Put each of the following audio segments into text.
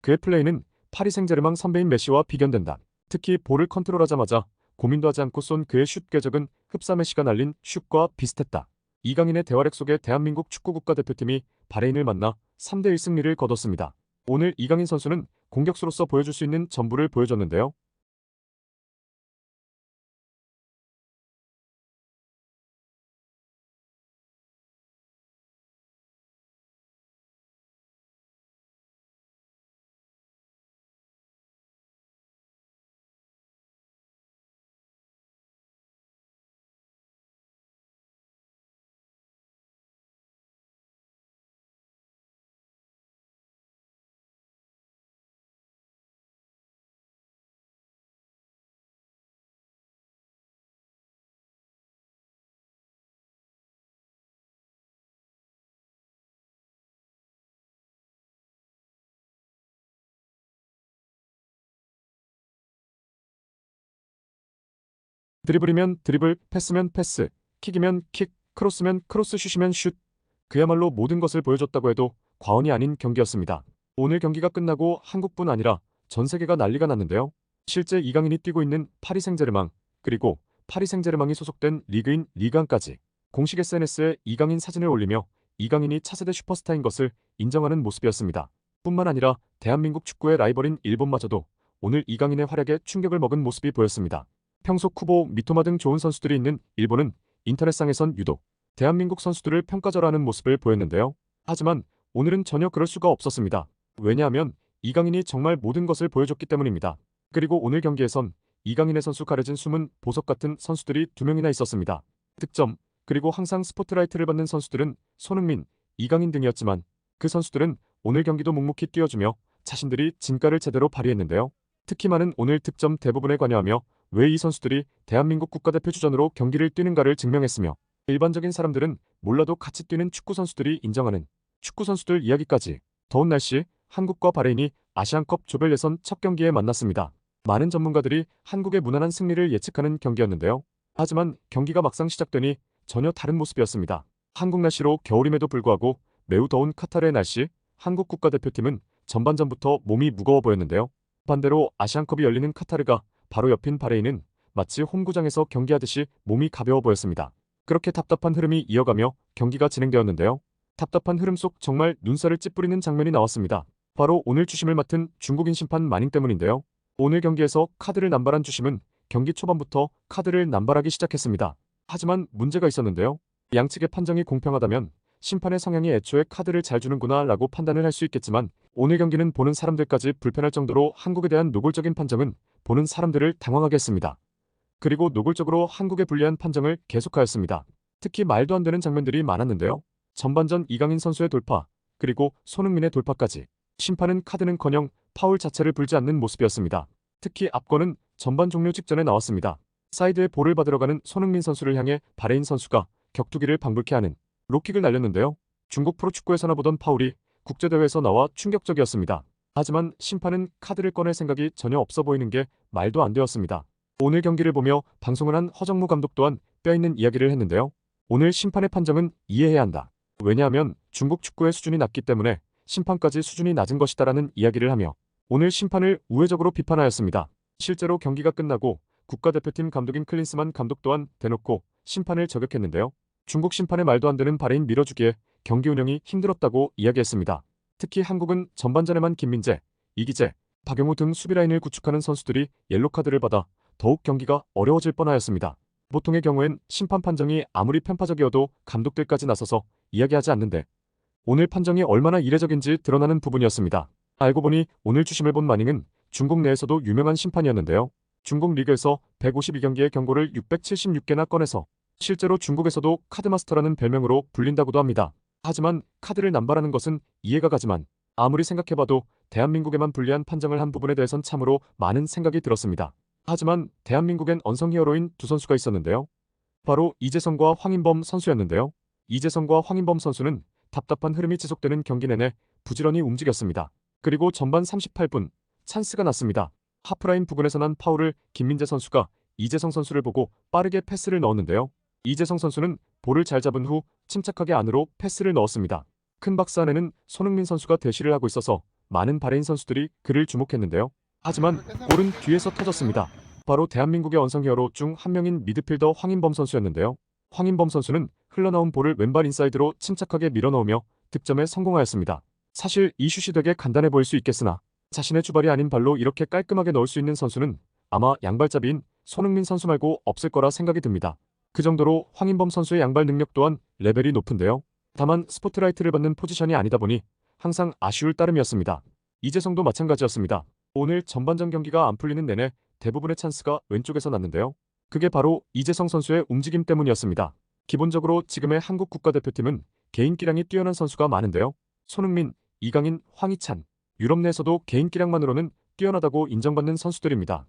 그의 플레이는 파리 생제르맹 선배인 메시와 비견된다. 특히 볼을 컨트롤하자마자 고민도 하지 않고 쏜 그의 슛 궤적은 흡사 메시가 날린 슛과 비슷했다. 이강인의 대활약 속에 대한민국 축구 국가대표팀이 바레인을 만나 3대1 승리를 거뒀습니다. 오늘 이강인 선수는 공격수로서 보여줄 수 있는 전부를 보여줬는데요. 드리블이면 드리블, 패스면 패스, 킥이면 킥, 크로스면 크로스, 슛이면 슛. 그야말로 모든 것을 보여줬다고 해도 과언이 아닌 경기였습니다. 오늘 경기가 끝나고 한국뿐 아니라 전 세계가 난리가 났는데요. 실제 이강인이 뛰고 있는 파리 생제르맹, 그리고 파리 생제르맹이 소속된 리그인 리그안까지 공식 SNS에 이강인 사진을 올리며 이강인이 차세대 슈퍼스타인 것을 인정하는 모습이었습니다. 뿐만 아니라 대한민국 축구의 라이벌인 일본마저도 오늘 이강인의 활약에 충격을 먹은 모습이 보였습니다. 평소 쿠보, 미토마 등 좋은 선수들이 있는 일본은 인터넷상에선 유독 대한민국 선수들을 평가절하하는 모습을 보였는데요. 하지만 오늘은 전혀 그럴 수가 없었습니다. 왜냐하면 이강인이 정말 모든 것을 보여줬기 때문입니다. 그리고 오늘 경기에선 이강인의 선수 가려진 숨은 보석 같은 선수들이 2명이나 있었습니다. 득점, 그리고 항상 스포트라이트를 받는 선수들은 손흥민, 이강인 등이었지만 그 선수들은 오늘 경기도 묵묵히 뛰어주며 자신들이 진가를 제대로 발휘했는데요. 특히 많은 오늘 득점 대부분에 관여하며 왜 이 선수들이 대한민국 국가대표 주전으로 경기를 뛰는가를 증명했으며 일반적인 사람들은 몰라도 같이 뛰는 축구 선수들이 인정하는 축구 선수들 이야기까지. 더운 날씨, 한국과 바레인이 아시안컵 조별 예선 첫 경기에 만났습니다. 많은 전문가들이 한국의 무난한 승리를 예측하는 경기였는데요. 하지만 경기가 막상 시작되니 전혀 다른 모습이었습니다. 한국 날씨로 겨울임에도 불구하고 매우 더운 카타르의 날씨, 한국 국가대표팀은 전반전부터 몸이 무거워 보였는데요. 반대로 아시안컵이 열리는 카타르가 바로 옆인 바레인은 마치 홈구장에서 경기하듯이 몸이 가벼워 보였습니다. 그렇게 답답한 흐름이 이어가며 경기가 진행되었는데요. 답답한 흐름 속 정말 눈살을 찌푸리는 장면이 나왔습니다. 바로 오늘 주심을 맡은 중국인 심판 마닝 때문인데요. 오늘 경기에서 카드를 남발한 주심은 경기 초반부터 카드를 남발하기 시작했습니다. 하지만 문제가 있었는데요. 양측의 판정이 공평하다면 심판의 성향이 애초에 카드를 잘 주는구나 라고 판단을 할 수 있겠지만 오늘 경기는 보는 사람들까지 불편할 정도로 한국에 대한 노골적인 판정은 보는 사람들을 당황하게 했습니다. 그리고 노골적으로 한국에 불리한 판정을 계속하였습니다. 특히 말도 안 되는 장면들이 많았는데요. 전반전 이강인 선수의 돌파, 그리고 손흥민의 돌파까지 심판은 카드는커녕 파울 자체를 불지 않는 모습이었습니다. 특히 앞건은 전반 종료 직전에 나왔습니다. 사이드에 볼을 받으러 가는 손흥민 선수를 향해 바레인 선수가 격투기를 방불케 하는 록킥을 날렸는데요. 중국 프로축구에서나 보던 파울이 국제대회에서 나와 충격적이었습니다. 하지만 심판은 카드를 꺼낼 생각이 전혀 없어 보이는 게 말도 안 되었습니다. 오늘 경기를 보며 방송을 한 허정무 감독 또한 뼈있는 이야기를 했는데요. 오늘 심판의 판정은 이해해야 한다. 왜냐하면 중국 축구의 수준이 낮기 때문에 심판까지 수준이 낮은 것이다라는 이야기를 하며 오늘 심판을 우회적으로 비판하였습니다. 실제로 경기가 끝나고 국가대표팀 감독인 클린스만 감독 또한 대놓고 심판을 저격했는데요. 중국 심판의 말도 안 되는 바레인 밀어주기에 경기 운영이 힘들었다고 이야기했습니다. 특히 한국은 전반전에만 김민재, 이기재, 박용우 등 수비라인을 구축하는 선수들이 옐로카드를 받아 더욱 경기가 어려워질 뻔하였습니다. 보통의 경우엔 심판 판정이 아무리 편파적이어도 감독들까지 나서서 이야기하지 않는데 오늘 판정이 얼마나 이례적인지 드러나는 부분이었습니다. 알고 보니 오늘 주심을 본 마닝은 중국 내에서도 유명한 심판이었는데요. 중국 리그에서 152경기의 경고를 676개나 꺼내서 실제로 중국에서도 카드마스터라는 별명으로 불린다고도 합니다. 하지만 카드를 남발하는 것은 이해가 가지만 아무리 생각해봐도 대한민국에만 불리한 판정을 한 부분에 대해선 참으로 많은 생각이 들었습니다. 하지만 대한민국엔 언성 히어로인 두 선수가 있었는데요. 바로 이재성과 황인범 선수였는데요. 이재성과 황인범 선수는 답답한 흐름이 지속되는 경기 내내 부지런히 움직였습니다. 그리고 전반 38분 찬스가 났습니다. 하프라인 부근에서 난 파울을 김민재 선수가 이재성 선수를 보고 빠르게 패스를 넣었는데요. 이재성 선수는 볼을 잘 잡은 후 침착하게 안으로 패스를 넣었습니다. 큰 박스 안에는 손흥민 선수가 대시를 하고 있어서 많은 바레인 선수들이 그를 주목했는데요. 하지만 골은 뒤에서 터졌습니다. 바로 대한민국의 언성 히어로 중 한 명인 미드필더 황인범 선수였는데요. 황인범 선수는 흘러나온 볼을 왼발 인사이드로 침착하게 밀어넣으며 득점에 성공하였습니다. 사실 이 슛이 되게 간단해 보일 수 있겠으나 자신의 주발이 아닌 발로 이렇게 깔끔하게 넣을 수 있는 선수는 아마 양발잡이인 손흥민 선수 말고 없을 거라 생각이 듭니다. 그 정도로 황인범 선수의 양발 능력 또한 레벨이 높은데요. 다만 스포트라이트를 받는 포지션이 아니다 보니 항상 아쉬울 따름이었습니다. 이재성도 마찬가지였습니다. 오늘 전반전 경기가 안 풀리는 내내 대부분의 찬스가 왼쪽에서 났는데요. 그게 바로 이재성 선수의 움직임 때문이었습니다. 기본적으로 지금의 한국 국가대표팀은 개인기량이 뛰어난 선수가 많은데요. 손흥민, 이강인, 황희찬, 유럽 내에서도 개인기량만으로는 뛰어나다고 인정받는 선수들입니다.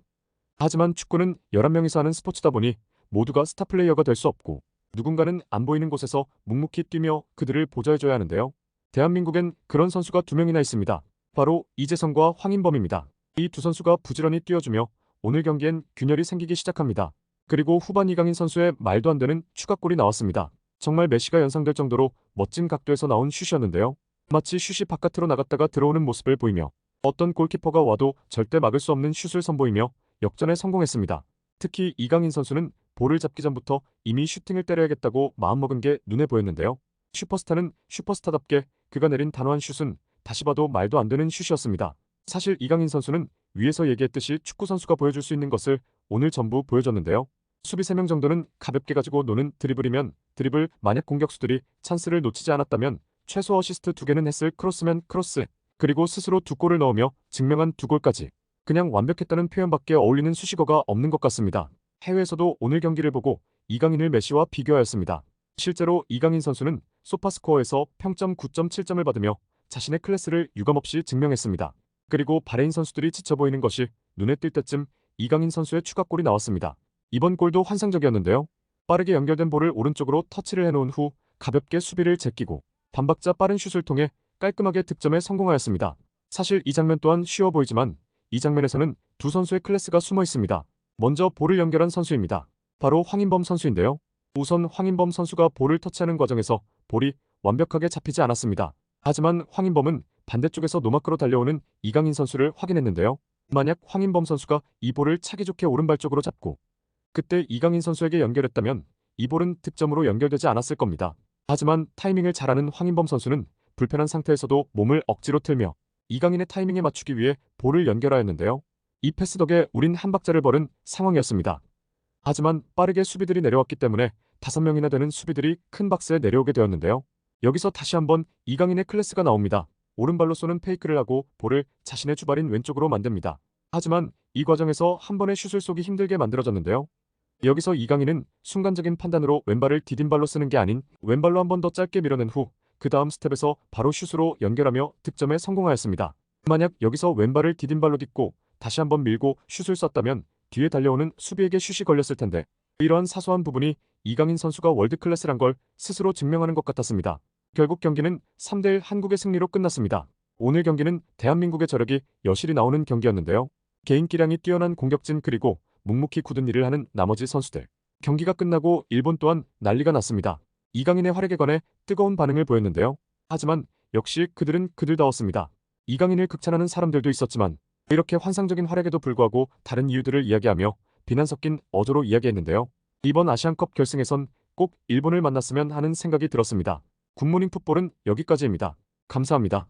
하지만 축구는 11명이서 하는 스포츠다 보니 모두가 스타 플레이어가 될 수 없고 누군가는 안 보이는 곳에서 묵묵히 뛰며 그들을 보좌해줘야 하는데요. 대한민국엔 그런 선수가 2명이나 있습니다. 바로 이재성과 황인범입니다. 이 두 선수가 부지런히 뛰어주며 오늘 경기엔 균열이 생기기 시작합니다. 그리고 후반 이강인 선수의 말도 안 되는 추가골이 나왔습니다. 정말 메시가 연상될 정도로 멋진 각도에서 나온 슛이었는데요. 마치 슛이 바깥으로 나갔다가 들어오는 모습을 보이며 어떤 골키퍼가 와도 절대 막을 수 없는 슛을 선보이며 역전에 성공했습니다. 특히 이강인 선수는 볼을 잡기 전부터 이미 슈팅을 때려야겠다고 마음먹은 게 눈에 보였는데요. 슈퍼스타는 슈퍼스타답게 그가 내린 단호한 슛은 다시 봐도 말도 안 되는 슛이었습니다. 사실 이강인 선수는 위에서 얘기했듯이 축구 선수가 보여줄 수 있는 것을 오늘 전부 보여줬는데요. 수비 3명 정도는 가볍게 가지고 노는 드리블이면 드리블, 만약 공격수들이 찬스를 놓치지 않았다면 최소 어시스트 2개는 했을 크로스면 크로스, 그리고 스스로 2골을 넣으며 증명한 2골까지. 그냥 완벽했다는 표현밖에 어울리는 수식어가 없는 것 같습니다. 해외에서도 오늘 경기를 보고 이강인을 메시와 비교하였습니다. 실제로 이강인 선수는 소파스코어에서 평점 9.7점을 받으며 자신의 클래스를 유감없이 증명했습니다. 그리고 바레인 선수들이 지쳐 보이는 것이 눈에 띌 때쯤 이강인 선수의 추가골이 나왔습니다. 이번 골도 환상적이었는데요. 빠르게 연결된 볼을 오른쪽으로 터치를 해놓은 후 가볍게 수비를 제끼고 반박자 빠른 슛을 통해 깔끔하게 득점에 성공하였습니다. 사실 이 장면 또한 쉬워 보이지만 이 장면에서는 두 선수의 클래스가 숨어 있습니다. 먼저 볼을 연결한 선수입니다. 바로 황인범 선수인데요. 우선 황인범 선수가 볼을 터치하는 과정에서 볼이 완벽하게 잡히지 않았습니다. 하지만 황인범은 반대쪽에서 노마크로 달려오는 이강인 선수를 확인했는데요. 만약 황인범 선수가 이 볼을 차기 좋게 오른발 쪽으로 잡고 그때 이강인 선수에게 연결했다면 이 볼은 득점으로 연결되지 않았을 겁니다. 하지만 타이밍을 잘하는 황인범 선수는 불편한 상태에서도 몸을 억지로 틀며 이강인의 타이밍에 맞추기 위해 볼을 연결하였는데요. 이 패스 덕에 우린 한 박자를 벌은 상황이었습니다. 하지만 빠르게 수비들이 내려왔기 때문에 5명이나 되는 수비들이 큰 박스에 내려오게 되었는데요. 여기서 다시 한번 이강인의 클래스가 나옵니다. 오른발로 쏘는 페이크를 하고 볼을 자신의 주발인 왼쪽으로 만듭니다. 하지만 이 과정에서 한 번의 슛을 쏘기 힘들게 만들어졌는데요. 여기서 이강인은 순간적인 판단으로 왼발을 디딘발로 쓰는 게 아닌 왼발로 한 번 더 짧게 밀어낸 후 그 다음 스텝에서 바로 슛으로 연결하며 득점에 성공하였습니다. 만약 여기서 왼발을 디딘발로 딛고 다시 한번 밀고 슛을 쐈다면 뒤에 달려오는 수비에게 슛이 걸렸을 텐데 이러한 사소한 부분이 이강인 선수가 월드클래스란 걸 스스로 증명하는 것 같았습니다. 결국 경기는 3대1 한국의 승리로 끝났습니다. 오늘 경기는 대한민국의 저력이 여실히 나오는 경기였는데요. 개인기량이 뛰어난 공격진 그리고 묵묵히 굳은 일을 하는 나머지 선수들. 경기가 끝나고 일본 또한 난리가 났습니다. 이강인의 활약에 관해 뜨거운 반응을 보였는데요. 하지만 역시 그들은 그들다웠습니다. 이강인을 극찬하는 사람들도 있었지만 이렇게 환상적인 활약에도 불구하고 다른 이유들을 이야기하며 비난 섞인 어조로 이야기했는데요. 이번 아시안컵 결승에선 꼭 일본을 만났으면 하는 생각이 들었습니다. 굿모닝 풋볼은 여기까지입니다. 감사합니다.